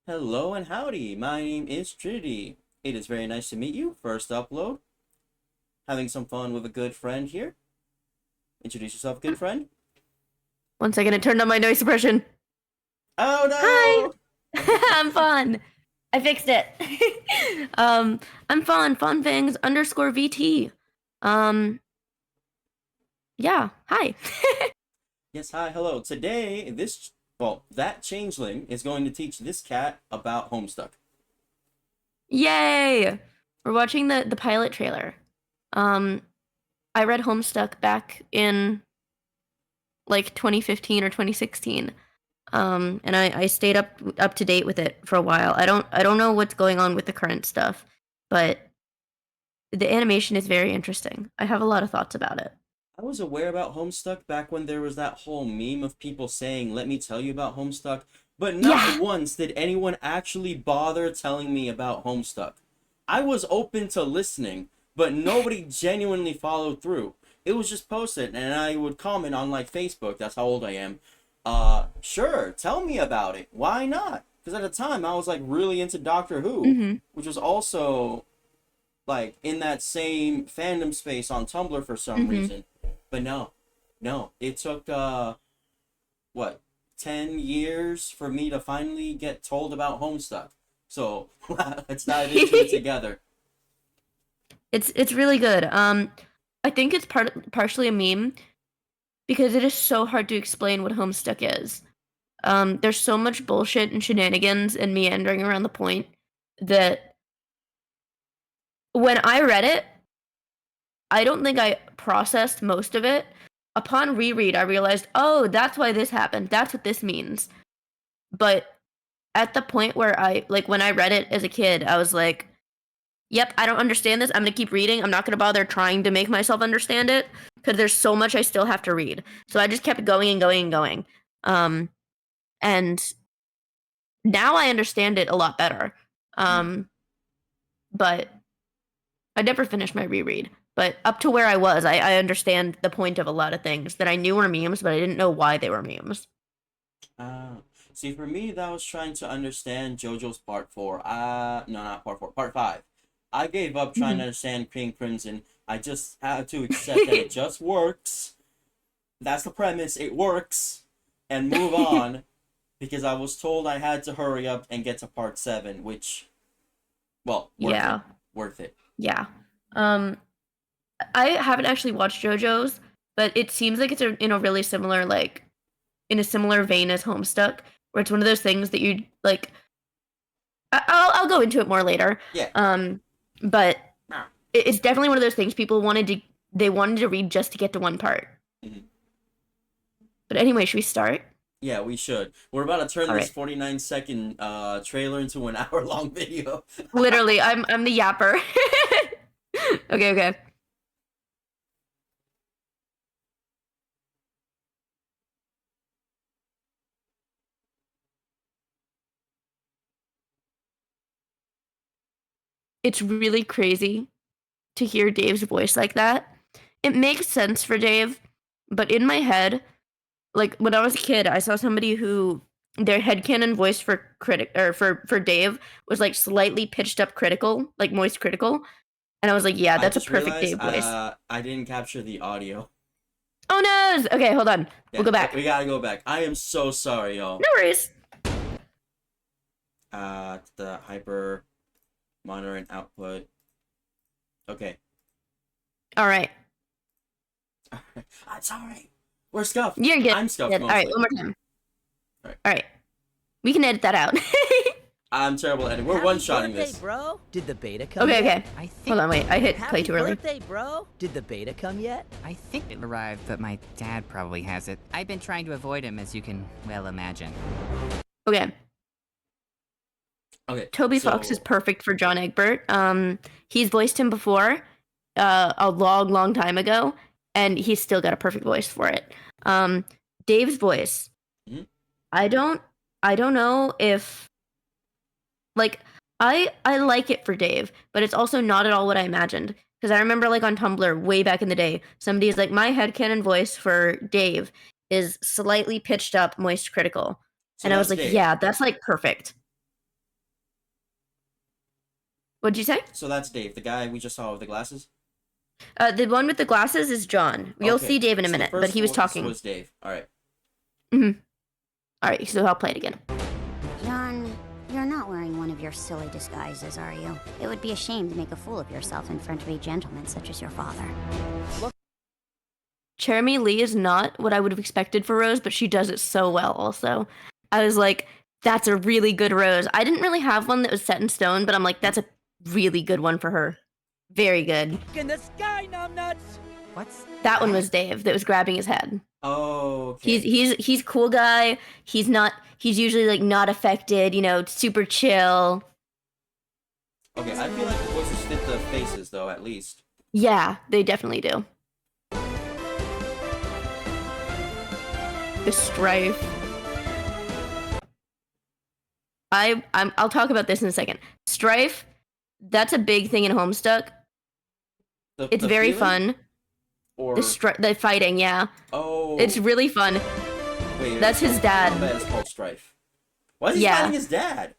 Hello and howdy, my name is Trinity. It is very nice to meet you. First upload. Having some fun with a good friend here. Introduce yourself, good friend. One second, it turned on my noise suppression. Hi, Oh no! I'm Fawn. I fixed it. I'm Fawn. Fawnfangs underscore VT. Um, yeah. Hi. Yes, hi, hello. Today, that changeling is going to teach this cat about Homestuck. Yay! We're watching the pilot trailer. Um, I read Homestuck back in like 2015 or 2016. And I stayed up to date with it for a while. I don't know what's going on with the current stuff, but the animation is very interesting. I have a lot of thoughts about it. I was aware about Homestuck back when there was that whole meme of people saying, let me tell you about Homestuck, but not Yeah. once did anyone actually bother telling me about Homestuck. I was open to listening, but nobody genuinely followed through. It was just posted, and I would comment on like Facebook, that's how old I am. Sure, tell me about it. Why not? Because at the time I was like really into Doctor Who, Mm-hmm. which was also like in that same fandom space on Tumblr for some Mm-hmm. reason. But no, no. It took what, 10 years for me to finally get told about Homestuck. So let's dive into it together. It's really good. I think it's partially a meme because it is so hard to explain what Homestuck is. There's so much bullshit and shenanigans and meandering around the point that when I read it, I don't think I processed most of it. Upon reread, I realized, oh, that's why this happened. That's what this means. But at the point where when I read it as a kid, I was like, yep, I don't understand this. I'm going to keep reading. I'm not going to bother trying to make myself understand it because there's so much I still have to read. So I just kept going and going and going. Um, and now I understand it a lot better. Mm. Um, but I never finished my reread. But up to where I was, I understand the point of a lot of things that I knew were memes, but I didn't know why they were memes. Uh, See, for me, that was trying to understand JoJo's Part 4. No, not Part 4, Part 5. I gave up trying to Mm-hmm. understand King Crimson. I just had to accept that it just works. That's the premise. It works. And move on. Because I was told I had to hurry up and get to Part 7, which, well, worth it. Yeah, Worth it. yeah. Um, I haven't actually watched JoJo's, but it seems like it's in a really similar in a similar vein as Homestuck, where it's one of those things that you like. I'll go into it more later. Yeah. But it's definitely one of those things people wanted to read just to get to one part. Mhm. But anyway, should we start? Yeah, we should. We're about to turn All this right. 49-second trailer into an hour-long video. Literally, I'm the yapper. Okay, okay. It's really crazy to hear Dave's voice like that. It makes sense for Dave, but in my head, like when I was a kid, I saw somebody who their headcanon voice for critic or for Dave was like slightly pitched up critical, like moist critical. And I was like, yeah, I that's a just perfect realized Dave voice. I didn't capture the audio. Oh no! Okay, hold on. We'll Yeah, go we back. gotta go back. I am so sorry, No y'all. worries. The hyper monitor and output. Okay. All right. I'm sorry. We're scuffed. You're good. I'm scuffed Good. All right, mostly. one more time. All right. All right. We can edit that out. I'm terrible at it. We're Happy one-shotting birthday, this. bro. Did the beta come Okay, yet? okay. I think. Hold on, wait. I hit play Happy too early. birthday, bro. Did the beta come yet? I think it arrived, but my dad probably has it. I've been trying to avoid him, as you can well imagine. Okay. Okay. Toby Fox is So perfect for John Egbert. He's voiced him before, a long, long time ago, and he's still got a perfect voice for it. Dave's voice. mhm. I don't I don't know if like I like it for Dave, but it's also not at all what I imagined. Because I remember like on Tumblr way back in the day, somebody's like, my headcanon voice for Dave is slightly pitched up moist critical. So And I was that's like, Dave. yeah, that's like perfect. What'd you say? So that's Dave, the guy we just saw with the glasses? The one with the glasses is John. You'll Okay, see Dave in a so the minute, but first he was voice talking. was Dave. Alright. All right, so I'll play it again. John, you're not wearing one of your silly disguises, are you? It would be a shame to make a fool of yourself in front of a gentleman such as your father. Jeremy Lee is not what I would have expected for Rose, but she does it so well also. I was like, that's a really good Rose. I didn't really have one that was set in stone, but I'm like, that's a really good one for her. Very good. In the sky, numbnuts! What's That one was Dave that was grabbing his head. Oh, okay. He's cool guy. He's usually like not affected, super chill. Okay, I feel like the voices fit the faces, though, at least. Yeah, they definitely do. The Strife. I'll talk about this in a second. Strife, that's a big thing in Homestuck. It's The very feeling? fun. Or... The fighting, yeah. Oh. It's really fun. Wait, That's his dad. Combat is called Strife. Why is he Yeah. fighting his dad?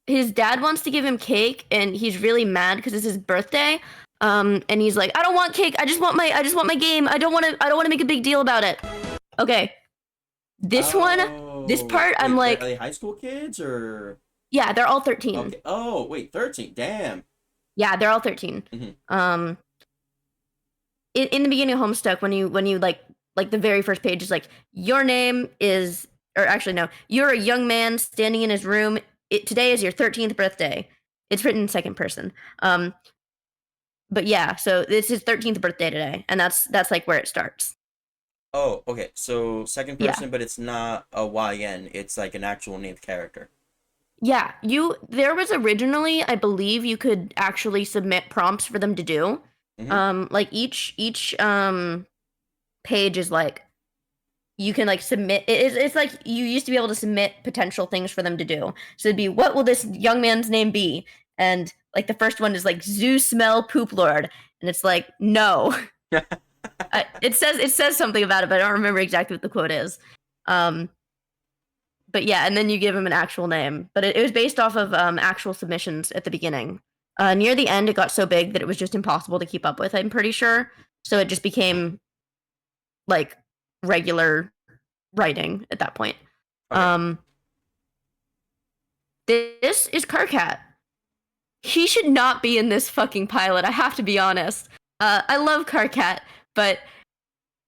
His dad wants to give him cake, and he's really mad because it's his birthday. And he's like, I don't want cake. I just want my game. I don't want to make a big deal about it. Okay. This part, Wait, I'm like, are they high school kids or? yeah, they're all 13. Okay. Oh, wait, 13. Damn. Yeah, they're all 13. Mhm. In the beginning of Homestuck, when you like the very first page is like, your name is, or actually no, you're a young man standing in his room. Today is your 13th birthday. It's written in second person. But yeah, so it's his 13th birthday today, and that's like where it starts. Oh, okay. So second Yeah. person, but it's not a YN. It's like an actual named character. Yeah, there was originally, I believe, you could actually submit prompts for them to do. Like each page is like, you can like submit. It's like you used to be able to submit potential things for them to do. So it'd be, what will this young man's name be? And like the first one is like, Zoo Smell Poop Lord, and it's like, no. It says something about it, but I don't remember exactly what the quote is. But yeah, and then you give him an actual name. But it was based off of actual submissions at the beginning. Near the end, it got so big that it was just impossible to keep up with, I'm pretty sure. So it just became like regular writing at that point. Okay. This is Karkat. He should not be in this fucking pilot, I have to be honest. I love Karkat, but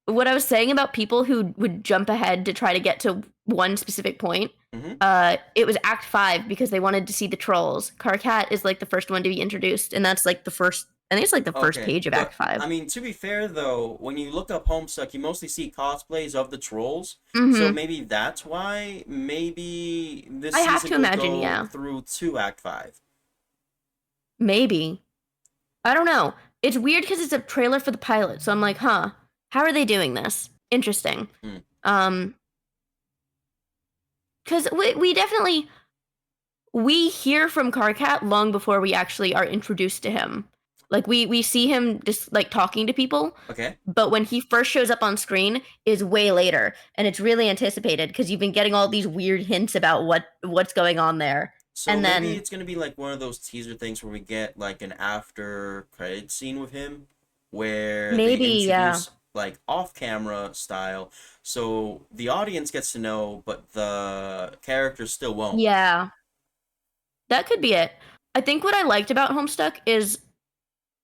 what I was saying about people who would jump ahead to try to get to one specific point, it was Act 5 because they wanted to see the trolls. Karkat is like the first one to be introduced, and that's like the first, I think it's like the first Okay, page of but, Act 5. I mean, to be fair, though, when you look up Homestuck, you mostly see cosplays of the trolls. Mhm. So maybe that's why. Maybe this I have season to will imagine, go yeah. through to Act 5. Maybe. I don't know. It's weird because it's a trailer for the pilot, so I'm like, huh, how are they doing this? Interesting. Because we definitely, we hear from Karkat long before we actually are introduced to him. Like, we see him just, like, talking to people. Okay. But when he first shows up on screen is way later. And it's really anticipated because you've been getting all these weird hints about what's going on there. So and maybe then, it's gonna be like one of those teaser things where we get like an after credit scene with him, where Maybe, they yeah. introduce like off camera style, so the audience gets to know, but the characters still won't. yeah. That could be it. I think what I liked about Homestuck is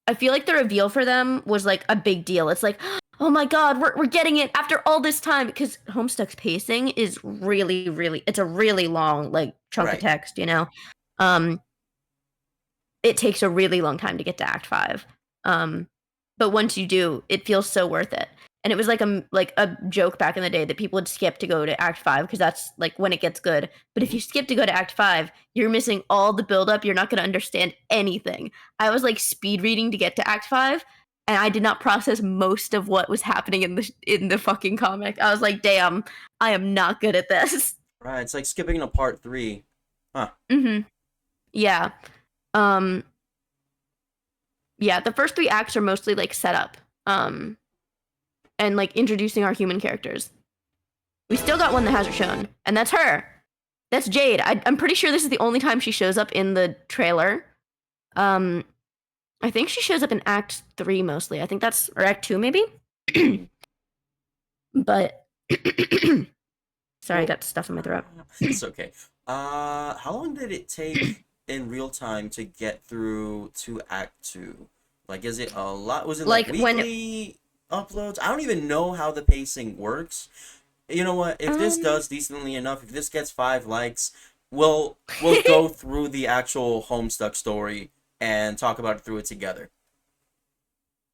I feel like the reveal for them was like a big deal. It's like, oh my god, we're getting it after all this time, because Homestuck's pacing is really, really, it's a really long like chunk Right. of text, it takes a really long time to get to Act 5. But once you do, it feels so worth it. And it was like a joke back in the day that people would skip to go to Act 5 because that's like when it gets good. But if you skip to go to Act 5, you're missing all the buildup. You're not going to understand anything. I was like speed reading to get to Act 5, and I did not process most of what was happening in the fucking comic. I was like, damn, I am not good at this. Right, it's like skipping to part 3. Huh. Yeah. Yeah, the first 3 acts are mostly like setup. And like introducing our human characters. We still got one that hasn't shown, and that's her. That's Jade. I'm pretty sure this is the only time she shows up in the trailer. I think she shows up in Act 3 mostly. I think that's, or Act 2 maybe? But, sorry, I got stuff in my throat. It's okay. How long did it take in real time to get through to Act 2? Like, is it a lot? Was it like weekly uploads? I don't even know how the pacing works. You know what? If this does decently enough, if this gets 5 likes, we'll go through the actual Homestuck story and talk about it through it together.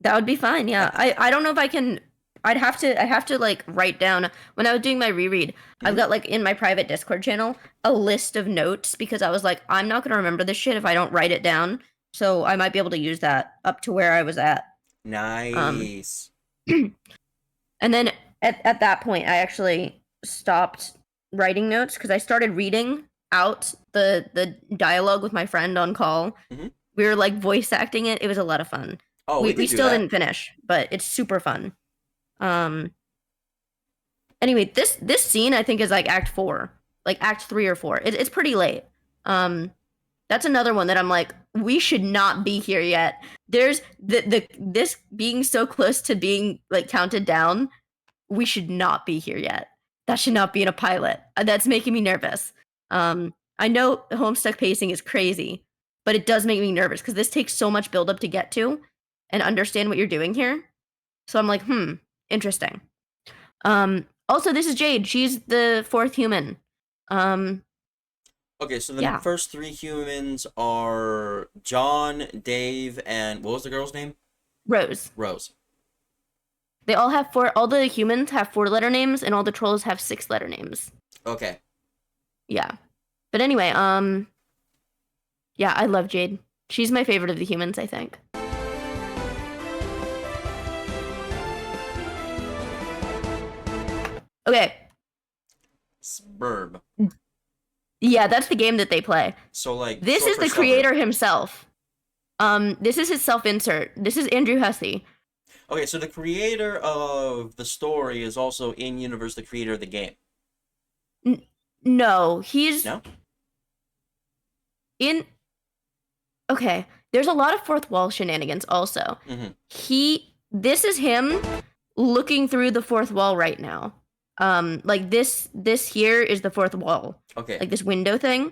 That would be fine. Yeah. I don't know if I can. I have to like write down when I was doing my reread. I've got like in my private Discord channel a list of notes because I was like, I'm not gonna remember this shit if I don't write it down. So I might be able to use that up to where I was at. Nice. And then at that point, I actually stopped writing notes because I started reading out the dialogue with my friend on call. We were like voice acting it. It was a lot of fun. Oh, we still didn't finish, but it's super fun. Anyway, this scene I think is like Act 4, like Act 3 or 4. It's pretty late. That's another one that I'm like, we should not be here yet. There's this being so close to being like counted down. We should not be here yet. That should not be in a pilot. That's making me nervous. I know Homestuck pacing is crazy, but it does make me nervous because this takes so much buildup to get to and understand what you're doing here. So I'm like, interesting. Also, this is Jade. She's the 4th human. Okay, so the first 3 humans are John, Dave, and what was the girl's name? Rose. Rose. They all have all the humans have 4-letter names, and all the trolls have 6-letter names. Okay. Yeah. But anyway, yeah, I love Jade. She's my favorite of the humans, I think. Okay. Sburb. Yeah, that's the game that they play. So like this is the creator himself. This is his self-insert. This is Andrew Hussey. Okay, so the creator of the story is also in universe the creator of the game. No, he's in. Okay, there's a lot of fourth wall shenanigans also. This is him looking through the fourth wall right now. Like this here is the fourth wall. Okay. Like this window thing.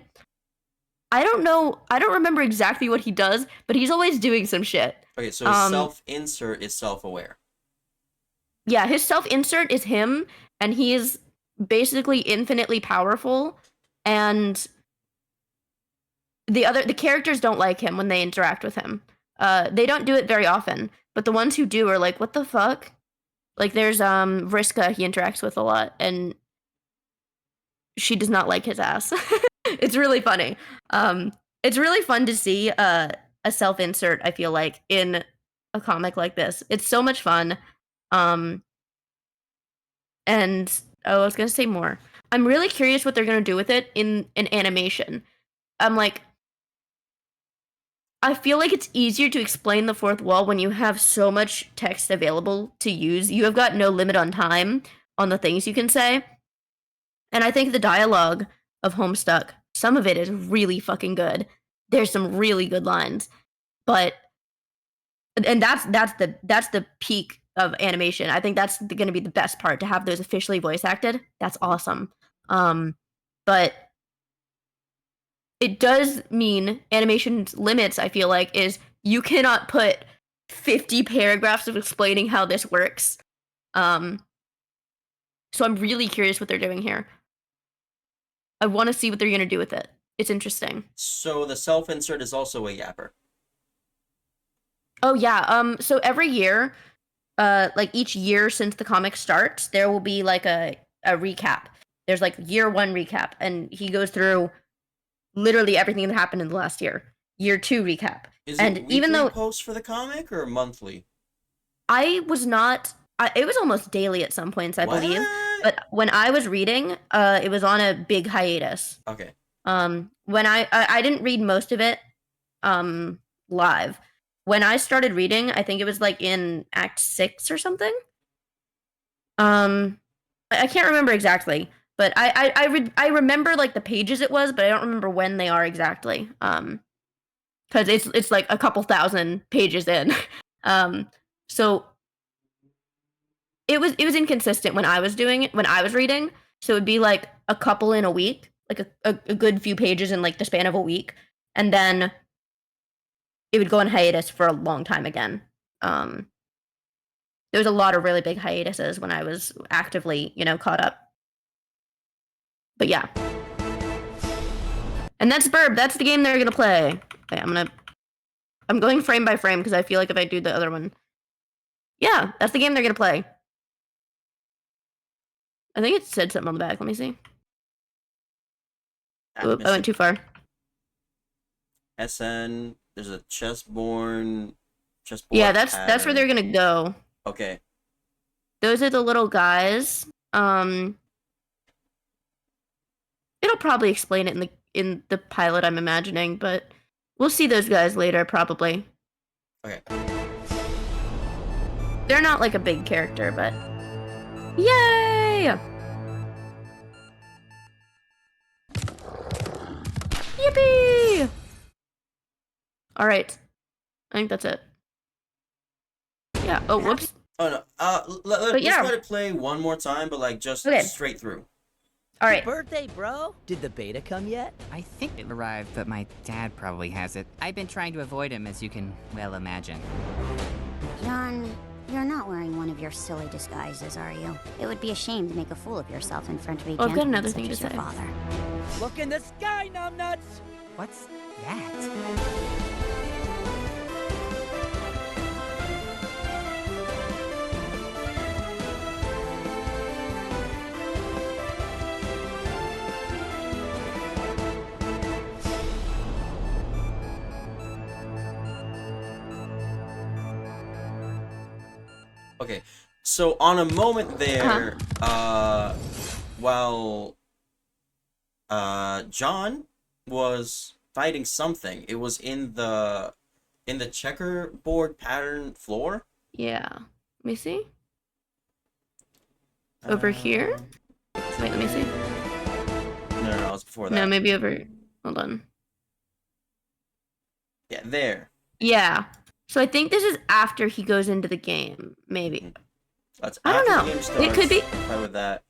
I don't know. I don't remember exactly what he does, but he's always doing some shit. Okay, so his self-insert is self-aware. Yeah, his self-insert is him, and he is basically infinitely powerful, and the characters don't like him when they interact with him. They don't do it very often, but the ones who do are like, what the fuck? Like there's Vriska he interacts with a lot, and she does not like his ass. It's really funny. It's really fun to see a self-insert, I feel like, in a comic like this. It's so much fun. And I was gonna say more. I'm really curious what they're gonna do with it in an animation. I'm like, I feel like it's easier to explain the fourth wall when you have so much text available to use. You have got no limit on time on the things you can say. And I think the dialogue of Homestuck, some of it is really fucking good. There's some really good lines. But and that's the peak of animation. I think that's going to be the best part, to have those officially voice acted. That's awesome. But it does mean animation's limits, I feel like, is you cannot put 50 paragraphs of explaining how this works. So I'm really curious what they're doing here. I want to see what they're going to do with it. It's interesting. So the self-insert is also a yapper. Oh yeah. So every year, like each year since the comic starts, there will be like a recap. There's like year 1 recap, and he goes through literally everything that happened in the last year. Year 2 recap. Is it weekly post for the comic or monthly? It was almost daily at some points, I believe. But when I was reading, it was on a big hiatus. Okay. When I didn't read most of it live. When I started reading, I think it was like in Act 6 or something. I can't remember exactly, but I remember like the pages it was, but I don't remember when they are exactly. because it's like a couple thousand pages in. So it was inconsistent when I was reading. So it'd be like a couple in a week, like a good few pages in like the span of a week, and then it would go on hiatus for a long time again. There was a lot of really big hiatuses when I was actively, caught up. But yeah. And that's Burb. That's the game they're gonna play. Okay, I'm going frame by frame because I feel like if I do the other one. Yeah, that's the game they're gonna play. I think it said something on the back. Let me see. Oop, I went too far. SN. There's a chessboard. Yeah, that's where they're gonna go. Okay. Those are the little guys. It'll probably explain it in the pilot, I'm imagining, but we'll see those guys later, probably. Okay. They're not like a big character, but yay! Yippee! All right, I think that's it. Yeah. Oh, whoops. Oh no. Let's let it play one more time, but like just straight through. All right. Birthday, bro. Did the beta come yet? I think it arrived, but my dad probably has it. I've been trying to avoid him, as you can well imagine. John, you're not wearing one of your silly disguises, are you? It would be a shame to make a fool of yourself in front of a I've got gentleman another such thing to as your say. father. Look in the sky, numbnuts! What's that? Okay, so on a moment there, while John was fighting something, it was in the checkerboard pattern floor. Yeah. Let me see. Over here? Wait, let me see. No, it was before that. No, maybe over. Hold on. Yeah, there. Yeah. So I think this is after he goes into the game. Maybe. That's I don't after know. the game starts. It could be. Fight with that.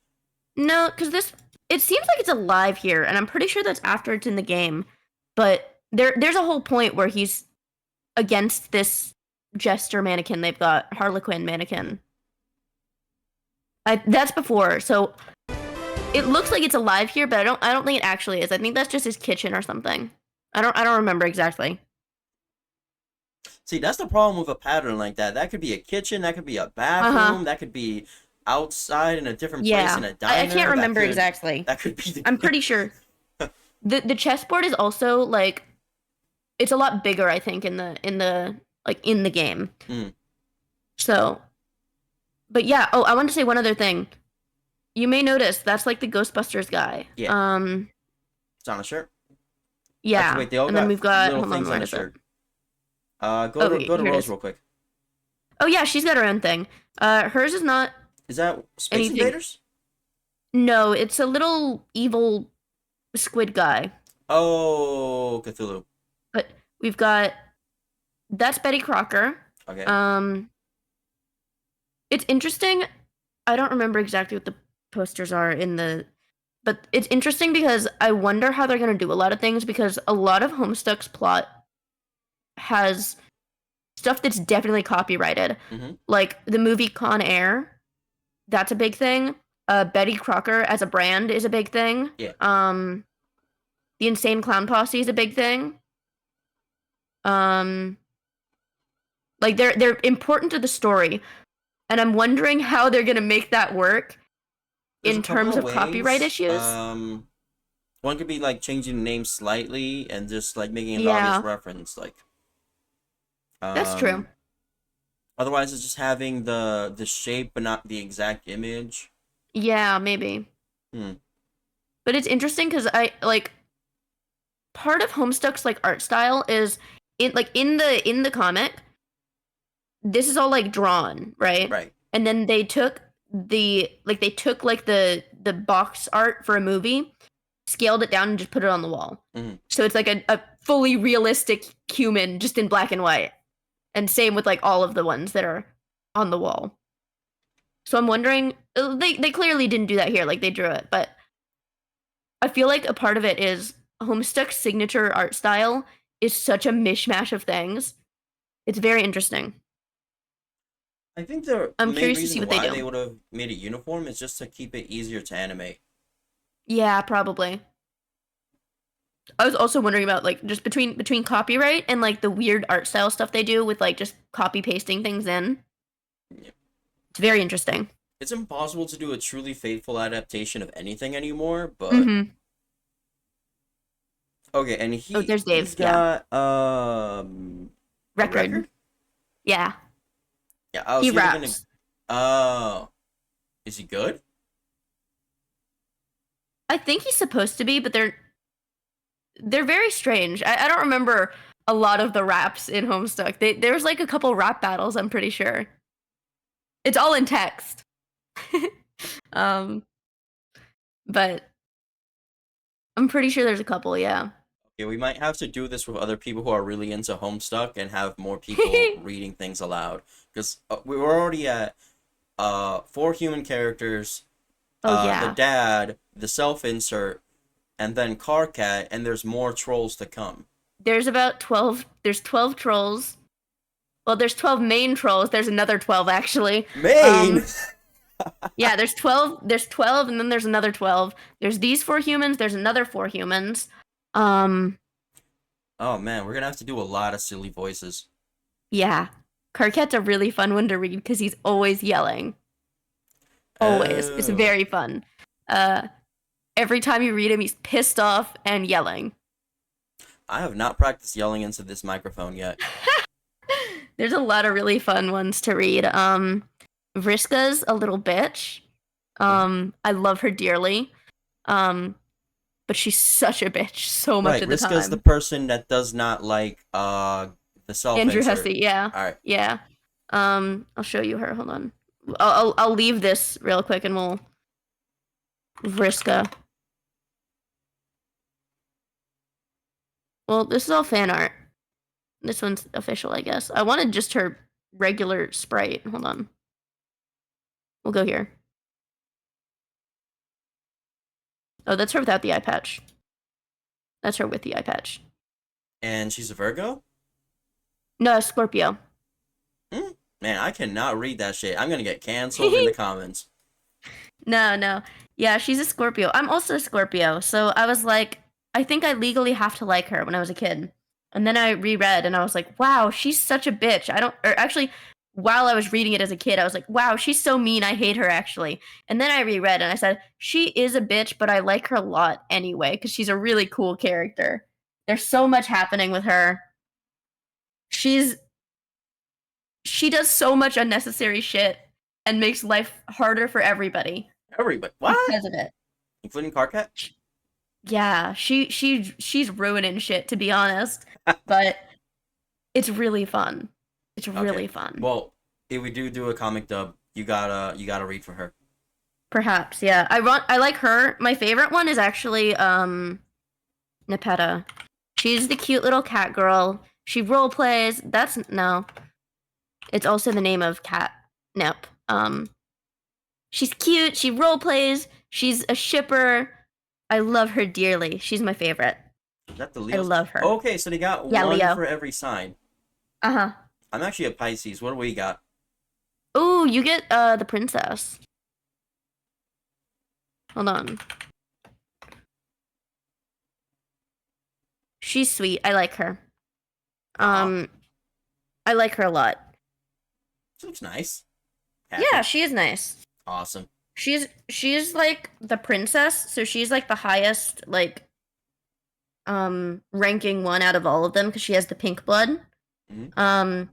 No, because it seems like it's alive here, and I'm pretty sure that's after it's in the game. But there's a whole point where he's against this jester mannequin they've got, Harlequin mannequin. That's before, so it looks like it's alive here, but I don't think it actually is. I think that's just his kitchen or something. I don't remember exactly. See, that's the problem with a pattern like that. That could be a kitchen, that could be a bathroom, that could be outside in a different place in a diner. I can't remember exactly. That could be. I'm pretty sure. The chessboard is also like, it's a lot bigger, I think, in the game. Mm. So, but yeah. Oh, I wanted to say one other thing. You may notice that's like the Ghostbusters guy. Yeah. It's on a shirt. Yeah. Actually, wait, they all and then we've got little hold on, things where on a is it? shirt. Go to Rose real quick. Oh yeah, she's got her own thing. Hers is not. Is that Space Invaders? No, it's a little evil squid guy. Oh, Cthulhu. But we've got. That's Betty Crocker. Okay. It's interesting. I don't remember exactly what the posters are but it's interesting because I wonder how they're gonna do a lot of things, because a lot of Homestuck's plot has stuff that's definitely copyrighted. Mm-hmm. Like the movie Con Air, that's a big thing. Betty Crocker as a brand is a big thing. Yeah. The Insane Clown Posse is a big thing. Like they're important to the story, and I'm wondering how they're gonna make that work in terms of copyright issues. One could be like changing the name slightly and just like making an obvious reference, like. That's true. Otherwise, it's just having the shape but not the exact image. Yeah, maybe. But it's interesting because I like part of Homestuck's like art style is in the comic. This is all like drawn, right? Right. And then they took the box art for a movie, scaled it down and just put it on the wall. Mhm. So it's like a fully realistic human just in black and white. And same with like all of the ones that are on the wall. So I'm wondering, they clearly didn't do that here, like they drew it, but I feel like a part of it is Homestuck's signature art style is such a mishmash of things. It's very interesting. I think the I'm main curious to reason see what they why do. they would have made it uniform is just to keep it easier to animate. Yeah, probably. I was also wondering about like just between copyright and like the weird art style stuff they do with like just copy pasting things in. Yeah. It's very interesting. It's impossible to do a truly faithful adaptation of anything anymore, but Mm-hmm. okay, and Oh, there's Dave. he's got a Record. Yeah. Yeah, oh, He so you're gonna raps. Oh. Is he good? I think he's supposed to be, but they're very strange. I don't remember a lot of the raps in Homestuck. There's like a couple rap battles, I'm pretty sure. It's all in text. But I'm pretty sure there's a couple, yeah. Okay, we might have to do this with other people who are really into Homestuck and have more people reading things aloud. Because we were already at 4 human characters, Oh yeah. the dad, the self-insert, and then Carcat, and there's more trolls to come. There's 12 trolls. Well, there's 12 main trolls. There's another 12 actually. Main! Yeah, there's 12 and then there's another 12. There's these 4 humans, there's another 4 humans. Oh man, we're gonna have to do a lot of silly voices. Yeah. Carcat's a really fun one to read because he's always yelling. Always. It's Oh. very fun. Every time you read him, he's pissed off and yelling. I have not practiced yelling into this microphone yet. There's a lot of really fun ones to read. Vriska's a little bitch. I love her dearly. But she's such a bitch so much Right, of the time. Riska's the person that does not like the self-insert. Andrew Hesse, yeah. Alright. Yeah. I'll show you her. Hold on. I'll leave this real quick and we'll Vriska. Well, this is all fan art. This one's official, I guess. I wanted just her regular sprite. Hold on. We'll go here. Oh, that's her without the eye patch. That's her with the eye patch. And she's a Virgo? No, Scorpio. Man, I cannot read that shit. I'm gonna get canceled in the comments. No. Yeah, she's a Scorpio. I'm also a Scorpio. So I was like, I think I legally have to like her when I was a kid. And then I reread and I was like, wow, she's such a bitch. Actually, while I was reading it as a kid, I was like, wow, she's so mean. I hate her, actually. And then I reread and I said, she is a bitch, but I like her a lot anyway because she's a really cool character. There's so much happening with her. She does so much unnecessary shit and makes life harder for everybody. Everybody. What? Because of it. Including Carcat? Yeah, she's ruining shit, to be honest. But it's really fun. It's really fun. Well, if we do a comic dub, you gotta read for her. Perhaps, yeah. I like her. My favorite one is actually Nepeta. She's the cute little cat girl. She role plays. It's also the name of Catnip. She's cute. She role plays. She's a shipper. I love her dearly. She's my favorite. Is that the I Leo? love her. Okay, so they got Yeah, one Leo. for every sign. Uh-huh. I'm actually a Pisces. What do we got? Ooh, you get the princess. Hold on. She's sweet. I like her. I like her a lot. She looks nice. Happy. Yeah, she is nice. Awesome. She's like the princess, so she's like the highest like ranking one out of all of them because she has the pink blood. Mhm.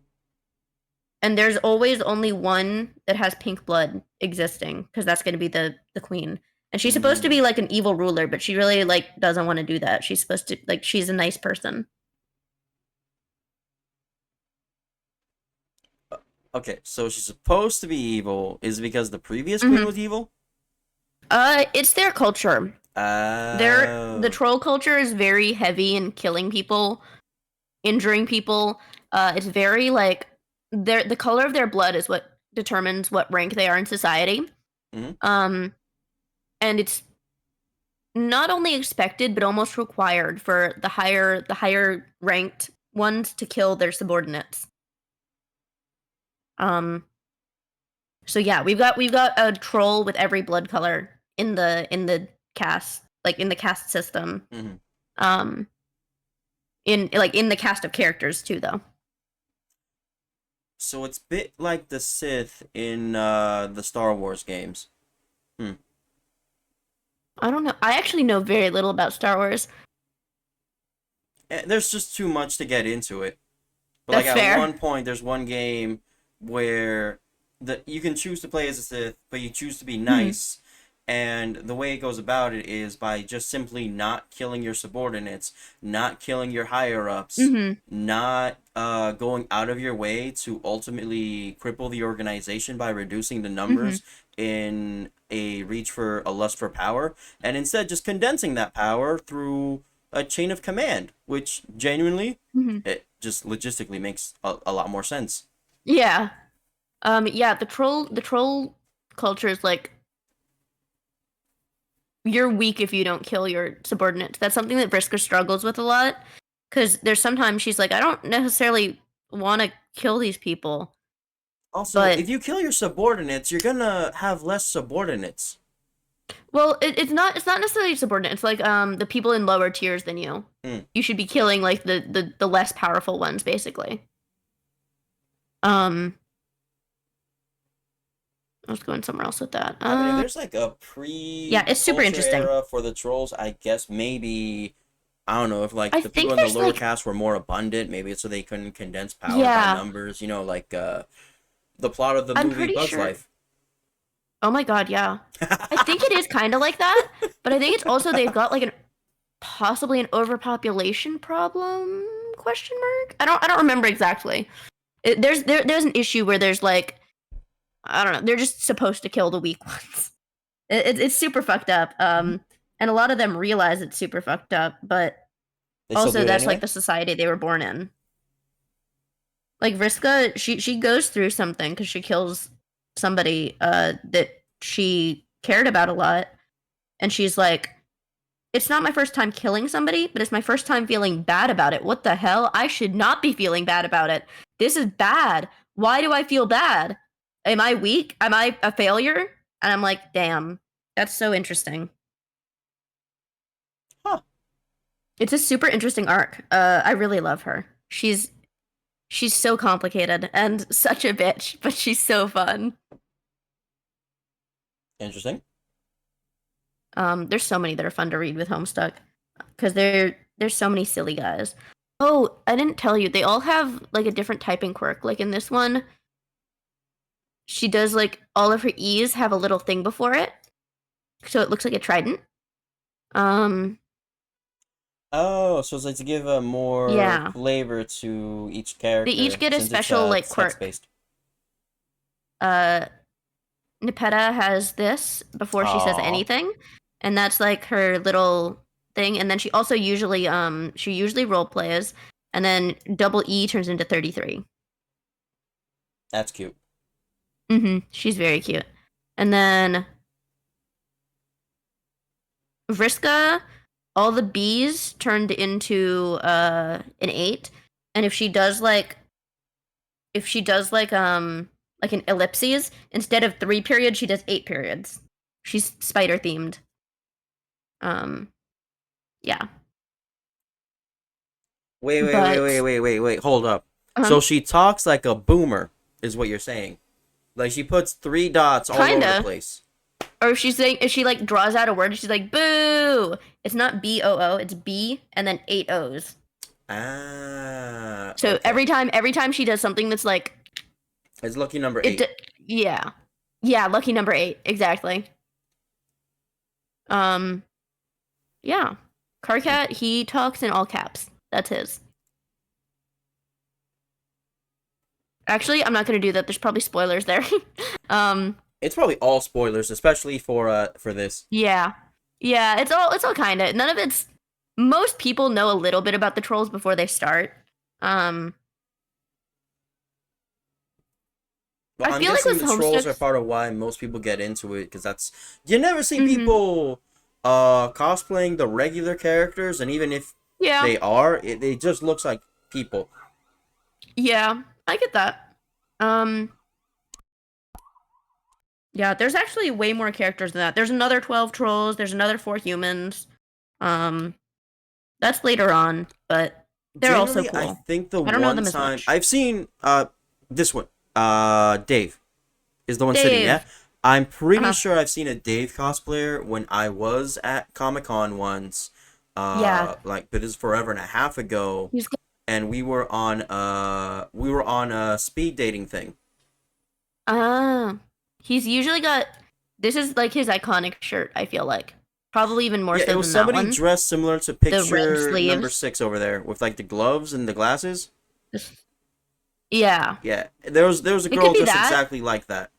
And there's always only one that has pink blood existing because that's going to be the queen. And she's supposed to be like an evil ruler, but she really like doesn't want to do that. She's supposed to like she's a nice person. Okay, so she's supposed to be evil. Is it because the previous queen was evil? It's their culture. The Oh. troll culture is very heavy in killing people, injuring people. It's very like the color of their blood is what determines what rank they are in society. Mhm. And it's not only expected but almost required for the higher ranked ones to kill their subordinates. Um so yeah, we've got a troll with every blood color in the cast, like in the cast system. Mhm. Um in the cast of characters too though. So it's a bit like the Sith in the Star Wars games. Hmm. I don't know. I actually know very little about Star Wars. There's just too much to get into it. But like That's at fair. one point, there's one game where you can choose to play as a Sith, but you choose to be Mhm. nice. And the way it goes about it is by just simply not killing your subordinates, not killing your higher ups, Mhm. not going out of your way to ultimately cripple the organization by reducing the Mhm. numbers in a reach for a lust for power, and instead just condensing that power through a chain of command, which genuinely Mhm. it just logistically makes a lot more sense. Yeah. Yeah, the troll culture is like you're weak if you don't kill your subordinates. That's something that Vriska struggles with a lot cuz there's sometimes she's like I don't necessarily want to kill these people, Also, but if you kill your subordinates, you're gonna have less subordinates. well, it's not necessarily subordinate. It's like the people in lower tiers than you. Hmm. You should be killing like the less powerful ones basically. Um I was going somewhere else with that. I mean, if there's like a Yeah, it's super pre-culture interesting. era for the trolls, I guess maybe I don't know if like I the people think in the there's lower like caste were more abundant. Maybe it's so they couldn't condense power by yeah, numbers. Like the plot of the I'm movie pretty Bugs sure. Life. Oh my god, yeah. I think it is kind of like that, but I think it's also they've got like an possibly an overpopulation problem? Question mark. I don't remember exactly. There's an issue where there's like I don't know. They're just supposed to kill the weak ones. It's super fucked up. And a lot of them realize it's super fucked up, but They still do also it that's like anyway. the society they were born in. Like Vriska, she goes through something because she kills somebody that she cared about a lot, and she's like, "It's not my first time killing somebody, but it's my first time feeling bad about it. What the hell? I should not be feeling bad about it. This is bad. Why do I feel bad? Am I weak? Am I a failure?" And I'm like, "Damn, that's so interesting." Huh. It's a super interesting arc. I really love her. She's so complicated and such a bitch, but she's so fun. Interesting. There's so many that are fun to read with Homestuck because there's so many silly guys. Oh, I didn't tell you. They all have like a different typing quirk. Like in this one, she does like all of her E's have a little thing before it, so it looks like a trident. Um, Oh, so it's like to give a more yeah. flavor to each They each character get a since it's special like text quirk. based. Uh, Nipeta has this before she says Aw, anything, and that's like her little thing. And then she usually role plays, and then double E turns into 33. that's cute. She's very cute. And then Vriska, all the B's turned into an 8, and if she does like an ellipses instead of 3 periods, she does 8 periods. She's spider themed. Um, yeah, Wait, wait, wait, wait, but wait, wait, wait. Hold up. So um, she talks like a boomer, is what you're saying. Like she puts three dots all over the kinda. place. Or if she like draws out a word, she's like boo. It's not BOO, it's B and then 8 O's. Ah, So okay. every time she does something that's like It's lucky number it, 8. yeah, yeah, lucky number 8 exactly. Um, yeah, Carcat he talks in all caps. That's his. Actually, I'm not gonna do that. There's probably spoilers there. um, It's probably all spoilers, especially for this. yeah. Yeah, it's all kind of. None of it's. Most people know a little bit about the trolls before they start. Um, Well, I I'm feel like guessing with the trolls are Homestuck's. part of why most people get into it, because that's you never see Mm-hmm. people cosplaying the regular characters, and even if Yeah, they are, it just looks like people. yeah, I get that. Um, yeah, there's actually way more characters than that. There's another 12 trolls. There's another 4 humans. Um, that's later on, but they're also Generally, I cool. think the I don't know one them as time much. I've seen this one, Dave is the one sitting, yeah? Dave. I'm pretty Uh-huh. sure I've seen a Dave cosplayer when I was at Comic-Con once, Yeah. like, but it's forever and a half ago, He's and we were on a speed dating thing. Ah, he's usually got. This is like his iconic shirt. I feel like probably even more Yeah, it so was than that somebody one. dressed similar to The red picture number sleeves. 6 over there with like the gloves and the glasses. Yeah, Yeah, there was a it could girl be just that. exactly like that.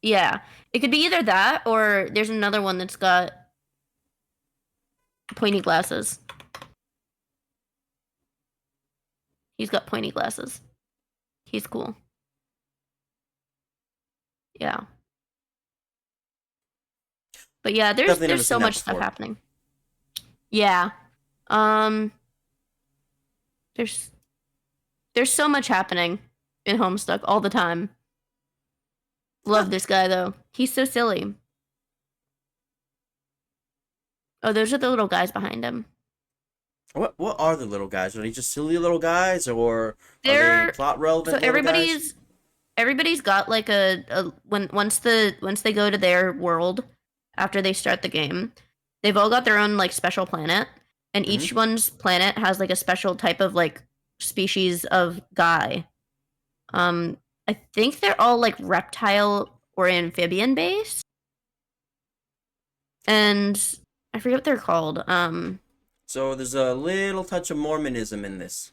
Yeah, it could be either that or there's another one that's got pointy glasses. He's got pointy glasses. He's cool. Yeah, but yeah, Definitely never there's seen so that much stuff before. happening. Yeah, um, there's there's so much happening in Homestuck all the time. Love this guy though. He's so silly. Oh, those are the little guys behind him. What are the little guys? Are they just silly little guys, or are they They're plot so relevant little guys? everybody's got like a when once they go to their world after they start the game, they've all got their own like special planet, and Hmm. each one's planet has like a special type of like species of guy. Um, I think they're all like reptile or amphibian based, and I forget what they're called. So there's a little touch of Mormonism in this.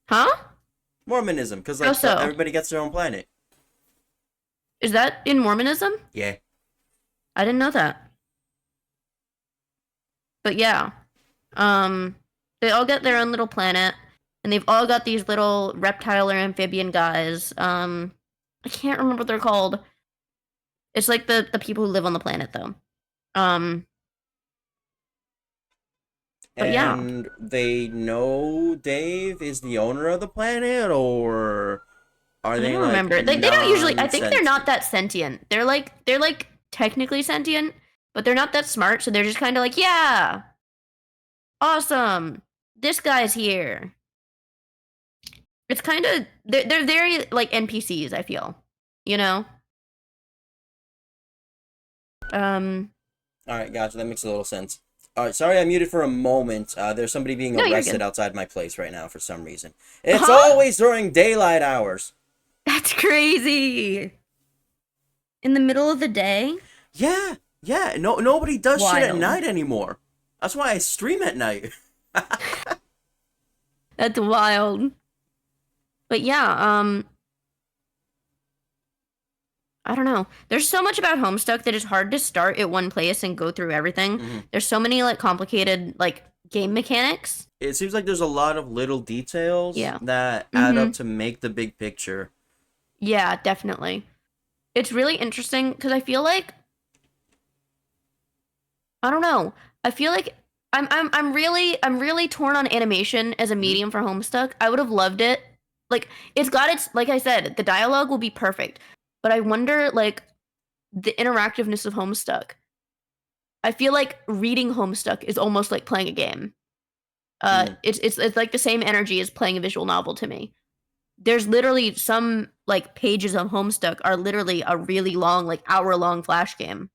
Huh? Mormonism, because How like so? everybody gets their own planet. Is that in Mormonism? Yeah. I didn't know that. But yeah, um, they all get their own little planet, and they've all got these little reptile or amphibian guys. I can't remember what they're called. It's like the people who live on the planet, though. Um, but yeah, And they know Dave is the owner of the planet, or are I they don't like remember. They don't usually. I think they're not non-sentient? that sentient. They're like technically sentient, but they're not that smart. So they're just kind of like, yeah, awesome. This guy's here. It's kind of they're very like NPCs. I feel, you know. Um, All right, gotcha. That makes a little sense. All right, sorry I muted for a moment. There's somebody being no, you're arrested good. outside my place right now for some reason. It's Huh? always during daylight hours. That's crazy. In the middle of the day? Yeah, yeah. No, nobody does shit at Wild. night anymore. That's why I stream at night. That's wild. But yeah, I don't know. There's so much about Homestuck that it's hard to start at one place and go through everything. Mhm. There's so many like complicated like game mechanics. It seems like there's a lot of little details Yeah. that add up Mhm. to make the big picture. Yeah, definitely. It's really interesting cuz I feel like I don't know. I feel like I'm really torn on animation as a Mhm. medium for Homestuck. I would have loved it. Like it's got its like I said, the dialogue will be perfect. But I wonder like the interactiveness of Homestuck. I feel like reading Homestuck is almost like playing a game. Mm. It's like the same energy as playing a visual novel to me. There's literally some like pages of Homestuck are literally a really long like hour long flash game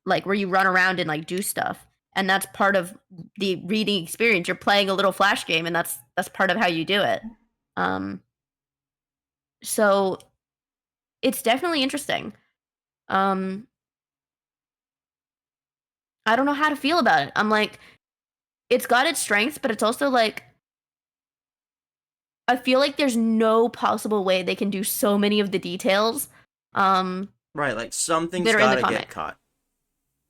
like where you run around and like do stuff and that's part of the reading experience you're playing a little flash game and that's part of how you do it um so it's definitely interesting um I don't know how to feel about it. I'm like it's got its strengths but it's also like I feel like there's no possible way they can do so many of the details um Right, like something's that are in the gotta get comic. caught.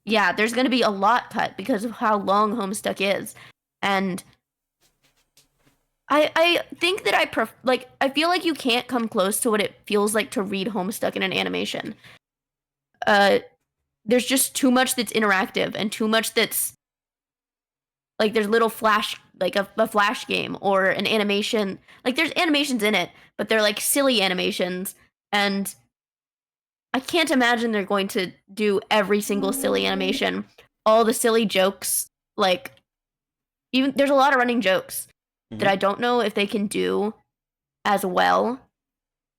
Yeah, there's going to be a lot cut because of how long Homestuck is. And I think that I feel like you can't come close to what it feels like to read Homestuck in an animation. There's just too much that's interactive and too much that's like there's little flash like a flash game or an animation. Like there's animations in it, but they're like silly animations, and I can't imagine they're going to do every single silly animation, all the silly jokes. Like even there's a lot of running jokes that I don't know if they can do as well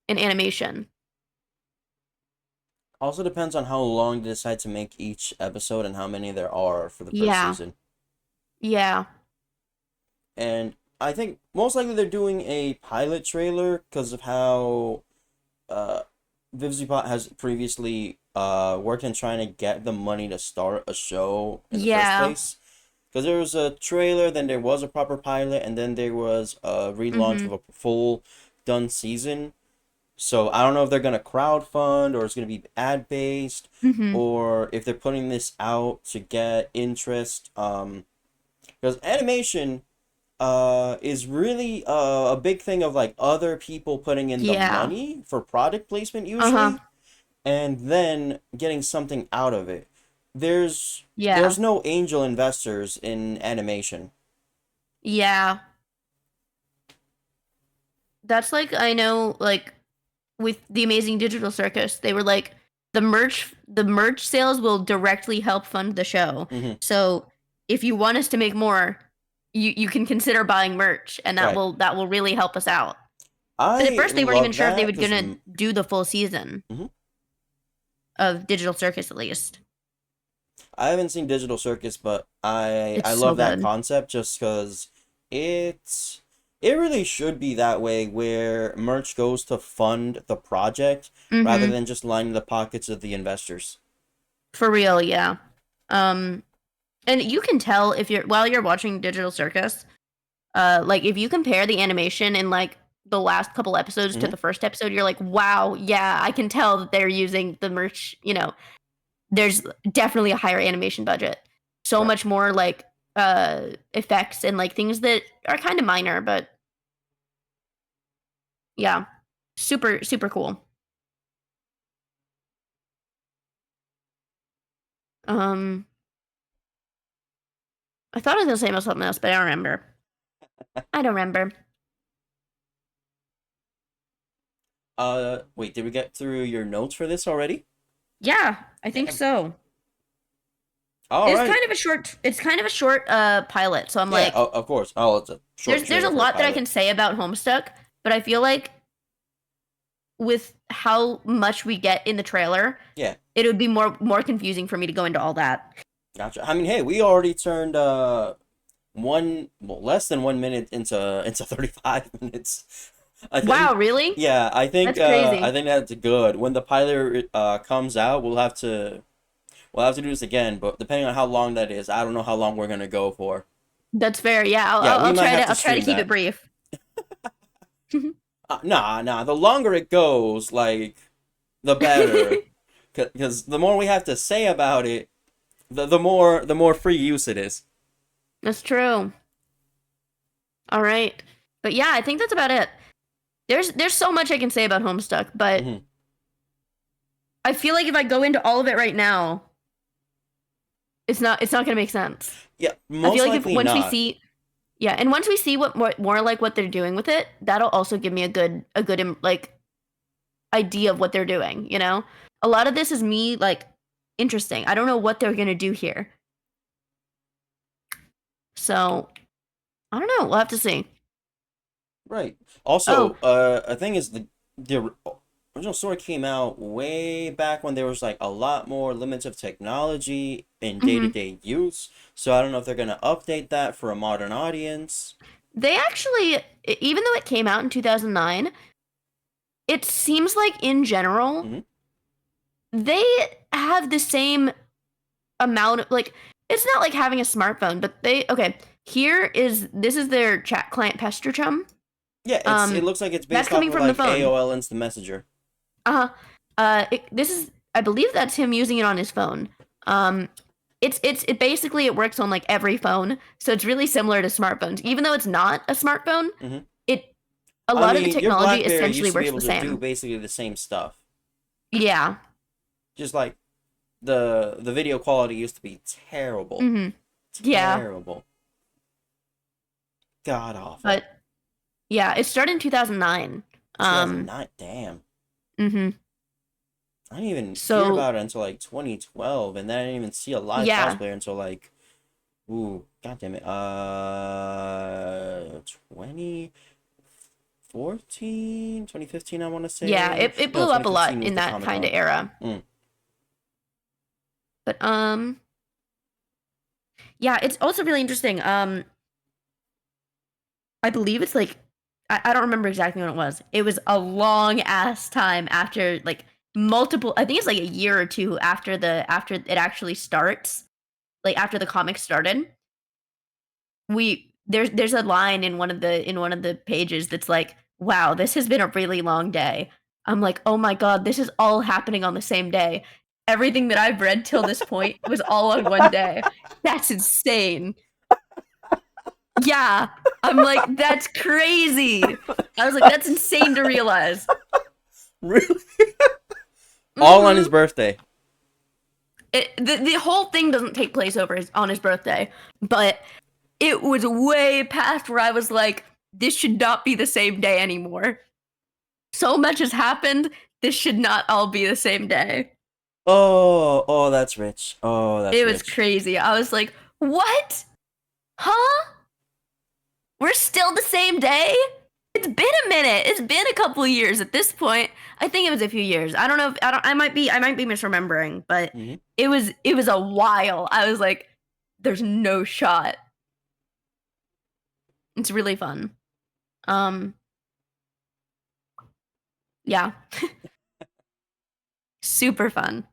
in animation. Also depends on how long they decide to make each episode and how many there are for the first Yeah. season. Yeah. And I think most likely they're doing a pilot trailer because of how Vivzipot has previously worked in trying to get the money to start a show in the first place. Because there was a trailer, then there was a proper pilot, and then there was a relaunch of a full done season. So I don't know if they're gonna crowdfund or it's gonna be ad based, or if they're putting this out to get interest. Because animation is really a big thing of like other people putting in the money for product placement usually, and then getting something out of it. There's no angel investors in animation. Yeah. That's like I know like with the Amazing Digital Circus, they were like the merch sales will directly help fund the show. So if you want us to make more, you can consider buying merch, and that will really help us out. But at first they weren't even sure if they were gonna do the full season of Digital Circus, at least. I haven't seen Digital Circus, but I So love that good. concept just because it really should be that way where merch goes to fund the project rather than just lining the pockets of the investors. For real, yeah. And you can tell if while you're watching Digital Circus, like if you compare the animation in like the last couple episodes to the first episode, you're like, wow, yeah, I can tell that they're using the merch, there's definitely a higher animation budget. So much more like effects and like things that are kind of minor, but yeah. Super, super cool. I thought I was gonna say about something else, but I don't remember. I don't remember. Wait, did we get through your notes for this already? Yeah, I think so. All It's right. kind of a short pilot, so I'm like, of course. Oh, it's a short there's a trailer for lot that I pilot. can say about Homestuck, but I feel like with how much we get in the trailer, Yeah, it would be more confusing for me to go into all that. gotcha. I mean, hey, we already turned less than 1 minute into 35 minutes. I think, Wow, really? Yeah, I think That's crazy. I think that's good. When the pilot comes out, we'll have to do this again, but depending on how long that is, I don't know how long we're gonna go for. That's fair. Yeah, We might have to I'll try to stream keep that. it brief. Nah. The longer it goes, like, the better, because the more we have to say about it, the more free use it is. That's true. All right. But yeah, I think that's about it. There's so much I can say about Homestuck, but I feel like if I go into all of it right now, it's not gonna make sense. Yeah, I most feel like likely once we not. see, yeah, and once we see what more like what they're doing with it, that'll also give me a good like idea of what they're doing. A lot of this is me like interesting. I don't know what they're gonna do here, so I don't know. We'll have to see. Right. Also, I think is the original story came out way back when there was like a lot more limits of technology in day-to-day use. So I don't know if they're gonna update that for a modern audience. They actually, even though it came out in 2009, it seems like in general they have the same amount of like. It's not like having a smartphone, but this is their chat client Pester Chum. Yeah, it looks like it's that's based off coming of from the like phone. AOL Instant Messenger. This is I believe that's him using it on his phone. it basically it works on like every phone, so it's really similar to smartphones. Even though it's not a smartphone, Mhm. it a lot of the your technology BlackBerry essentially used to be works able the to do same. basically the same stuff. Yeah. Just like the video quality used to be terrible. Mhm. Yeah. Terrible. God awful. But yeah, it started in 2009. 2009, damn. Mhm. I didn't even hear So about it until like 2012, and then I didn't even see a live yeah. cosplayer until like, ooh, god damn it, 2014, 2015, I want to Yeah, say. it No, blew up a 2015 lot was in the that Comic kind of Con. era. Mm. But yeah, it's also really interesting. I believe it's like I don't remember exactly when it was. It was a long ass time after like multiple I think it's like a year or two after it actually starts, like after the comic started. There's a line in one of the pages that's like, "Wow, this has been a really long day." I'm like, "Oh my god, this is all happening on the same day." Everything that I've read till this point was all on one day. That's insane. Yeah. I'm like, "That's crazy." I was like, "That's insane to realize." Really? All on his Mhm. birthday. The whole thing doesn't take place on his birthday, but it was way past where I was like, "This should not be the same day anymore." So much has happened. This should not all be the same day. Oh, that's rich. Oh, that's It was rich. crazy. I was like, what? Huh? We're still the same day? It's been a minute. It's been a couple of years at this point. I think it was a few years. I don't know if I might be misremembering, but Hmm. it was a while. I was like, there's no shot. It's really fun. Um yeah. Super fun.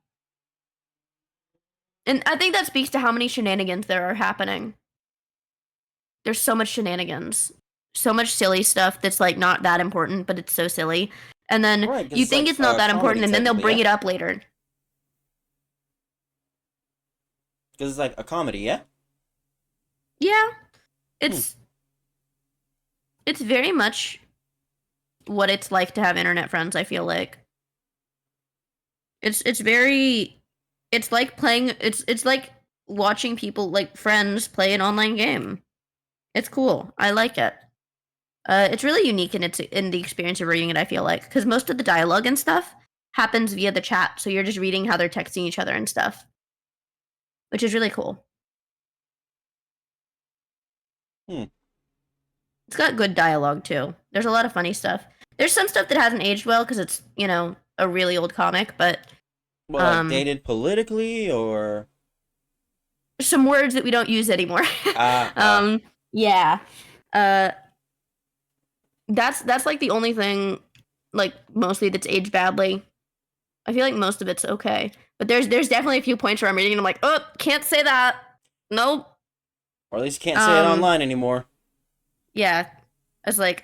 And I think that speaks to how many shenanigans there are happening. There's so much shenanigans. So much silly stuff that's like not that important, but it's so silly. And then Right, because you it's think like it's not that comedy important, and then they'll technically, bring yeah? it up later. Because it's like a comedy, yeah? Yeah, Hmm. it's it's very much what it's like to have internet friends, I feel like. It's very it's like playing it's like watching people like friends play an online game. It's cool. I like it. It's really unique in the experience of reading it, I feel like, because most of the dialogue and stuff happens via the chat, so you're just reading how they're texting each other and stuff, which is really cool. Hmm. It's got good dialogue too. There's a lot of funny stuff. There's some stuff that hasn't aged well because it's, you know, a really old comic, but Well, like um dated politically, or some words that we don't use anymore. ah ah. Yeah. Uh that's like the only thing like mostly that's aged badly. I feel like most of it's okay. But there's definitely a few points where I'm reading and I'm like, "Oh, can't say that." Nope. Or at least you can't say it Um online anymore. yeah. I was like,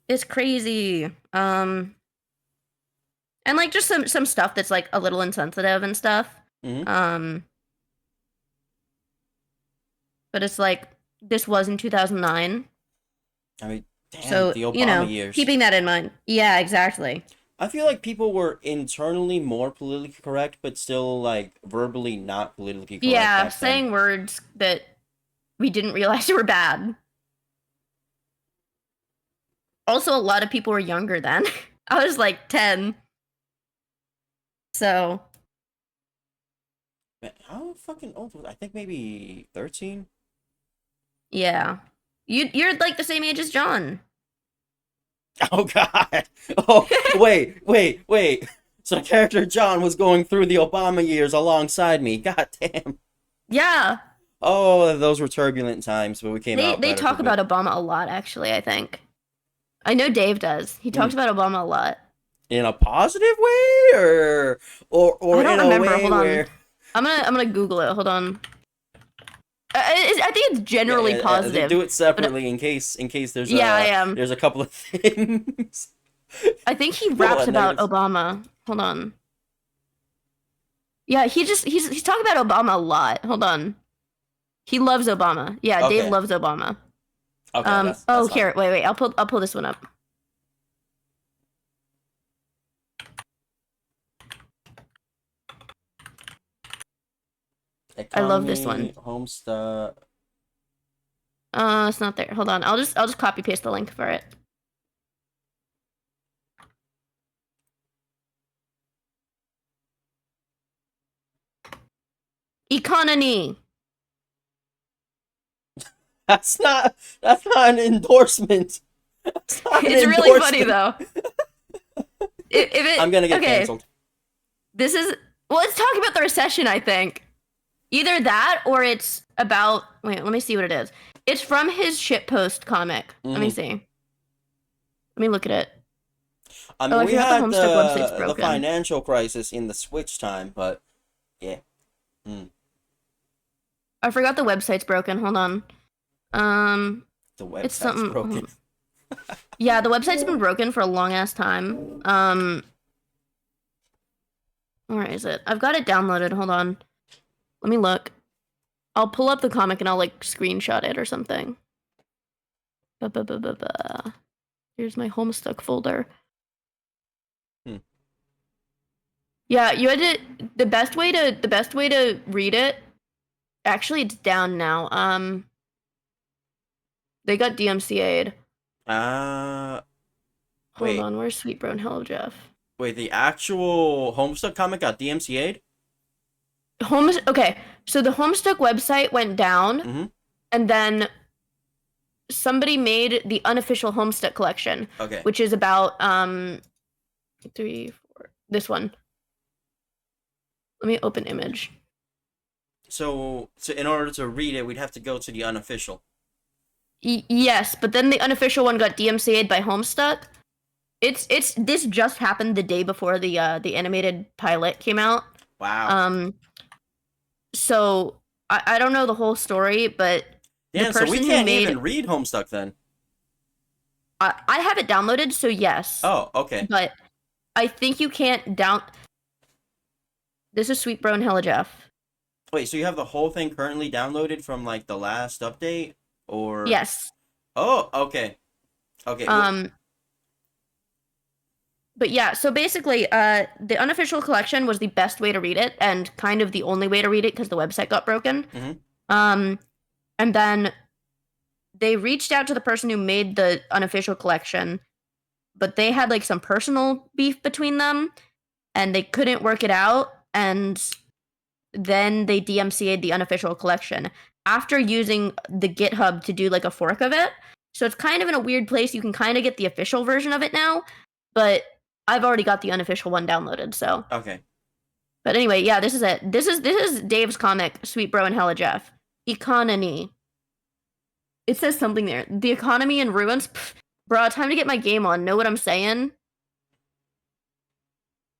it's crazy. And like just some stuff that's like a little insensitive and stuff. Hmm. Um but it's like this was in 2009. I mean, damn, So, the you Obama know, years. keeping that in mind. Yeah, exactly. I feel like people were internally more politically correct, but still like verbally not politically correct Yeah, back then. saying words that we didn't realize were bad. Also, a lot of people were younger then. I was like 10. So, Man, how fucking old was I? think maybe 13? yeah. You're like the same age as John. Oh god. Oh, wait. So character John was going through the Obama years alongside me. God damn. Yeah. Oh, those were turbulent times, but we came out They better for talk good. about Obama a lot actually, I think. I know Dave does. He Hmm. talks about Obama a lot. In a positive way, or I don't in a remember. way Hold on. where I'm gonna Google it. Hold on. I think it's generally yeah, positive. do it But separately in case yeah, I am. there's a couple of things. I think he Couple raps of about negatives. Obama. Hold on. Yeah, he's talking about Obama a lot. Hold on. He loves Obama. Yeah, Dave Okay. loves Obama. Okay, that's oh, fine. here, wait, I'll pull this one up. I love this one. Homestuck. It's not there. Hold on. I'll just copy paste the link for it. Economy. That's not an endorsement. That's not an It's really funny endorsement. though. If it, I'm gonna get okay, canceled. This is it's talking about the recession, I think. Either that or it's about wait, let me see what it is. It's from his shitpost comic. Let me see. Let me look at it. I mean, I we forgot the had Homestuck website's the broken. financial crisis in the Switch time, but yeah. I forgot the website's broken. Hold on. The It's website's something broken. Yeah, the website's been broken for a long ass time. Where is it? I've got it downloaded. Hold on. Let me look. I'll pull up the comic and I'll like screenshot it or something. Here's my Homestuck folder. Yeah, you had to the best way to read it. Actually, it's down now. They got DMCA'd. Hold Wait. on, where's Sweet Bro and Hello Jeff? Wait, the actual Homestuck comic got DMCA'd? Okay, so the Homestuck website went down, and then somebody made the unofficial Homestuck collection, which is about 3, 4. This one. Let me open image. So in order to read it, we'd have to go to the unofficial. Yes, but then the unofficial one got DMCA'd by Homestuck. This just happened the day before the animated pilot came out. Wow. So I don't know the whole story, but yeah, so we can't even read Homestuck then. I have it downloaded, so yes. Oh, okay. But I think you can't This is Sweet Bro and Hella Jeff. Wait, so you have the whole thing currently downloaded from like the last update, or? Yes. Oh, okay. Okay. But yeah, so basically, the unofficial collection was the best way to read it, and kind of the only way to read it because the website got broken. And then they reached out to the person who made the unofficial collection, but they had like some personal beef between them, and they couldn't work it out, and then they DMCA'd the unofficial collection after using the GitHub to do like a fork of it. So it's kind of in a weird place. You can kind of get the official version of it now, but I've already got the unofficial one downloaded, so. Okay. But anyway, yeah, this is it. This is Dave's comic, Sweet Bro and Hella Jeff. Economy. It says something there. The economy in ruins. Pff, bro, time to get my game on. Know what I'm saying?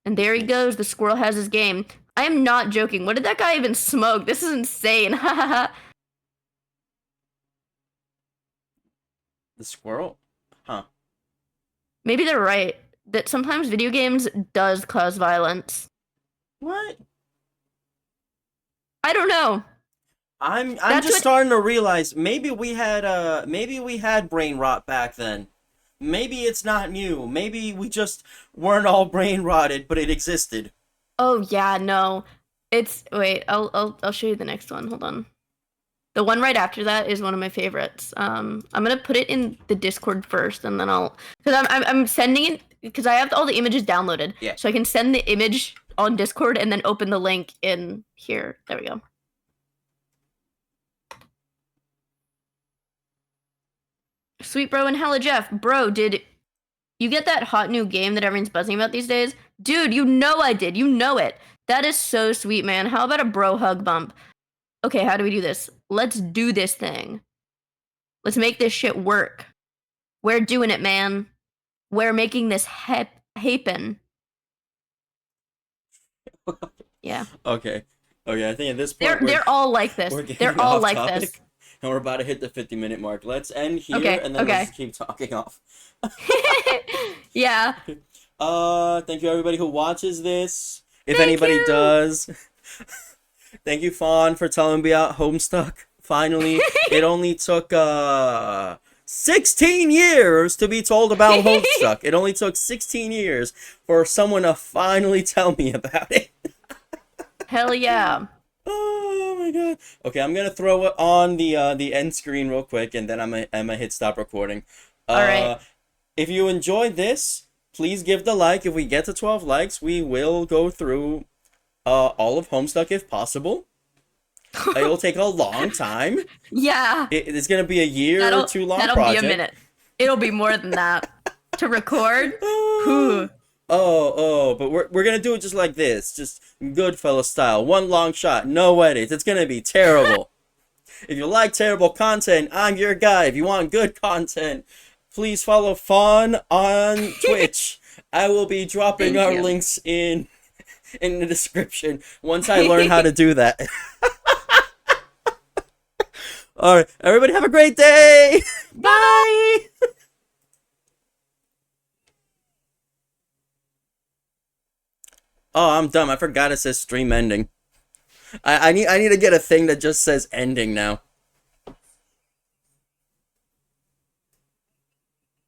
And there he goes. The squirrel has his game. I am not joking. What did that guy even smoke? This is insane. The squirrel? Huh. Maybe they're right. That sometimes video games does cause violence. What? I don't know. I'm just starting to realize maybe we had brain rot back then. Maybe it's not new. Maybe we just weren't all brain rotted, but it existed. Oh yeah, no. Wait, I'll show you the next one. Hold on. The one right after that is one of my favorites. I'm gonna put it in the Discord first, and then because I'm sending it because I have all the images downloaded. Yeah. So I can send the image on Discord and then open the link in here. There we go. Sweet Bro and Hella Jeff. Bro, did you get that hot new game that everyone's buzzing about these days? Dude, you know I did. You know it. That is so sweet, man. How about a bro hug bump? Okay, how do we do this? Let's do this thing. Let's make this shit work. We're doing it, man. We're making this happen. Yeah. Okay. I think at this point they're all like this. They're all like this. And we're about to hit the 50-minute mark. Let's end here and then let's keep talking off. Yeah. Thank you everybody who watches this. If anybody does. Thank you, Fawn, for telling me about Homestuck. Finally, it only took 16 years to be told about Homestuck. It only took 16 years for someone to finally tell me about it. Hell yeah. Oh my god. Okay, I'm gonna throw it on the end screen real quick, and then I'm gonna hit stop recording. All right. If you enjoyed this, please give the like. If we get to 12 likes, we will go through all of Homestuck if possible. It'll take a long time. Yeah. It's gonna be a year or two long that'll project. be a minute. It'll be more than that. To record? Whew. But we're gonna do it just like this, just Goodfella style, one long shot, no edits. It's gonna be terrible. If you like terrible content, I'm your guy. If you want good content, please follow Fawn on Twitch. I will be dropping Thank our you. links in the description once I learn how to do that. All right, everybody have a great day. Bye. Oh, I'm dumb. I forgot it says stream ending. I need to get a thing that just says ending now.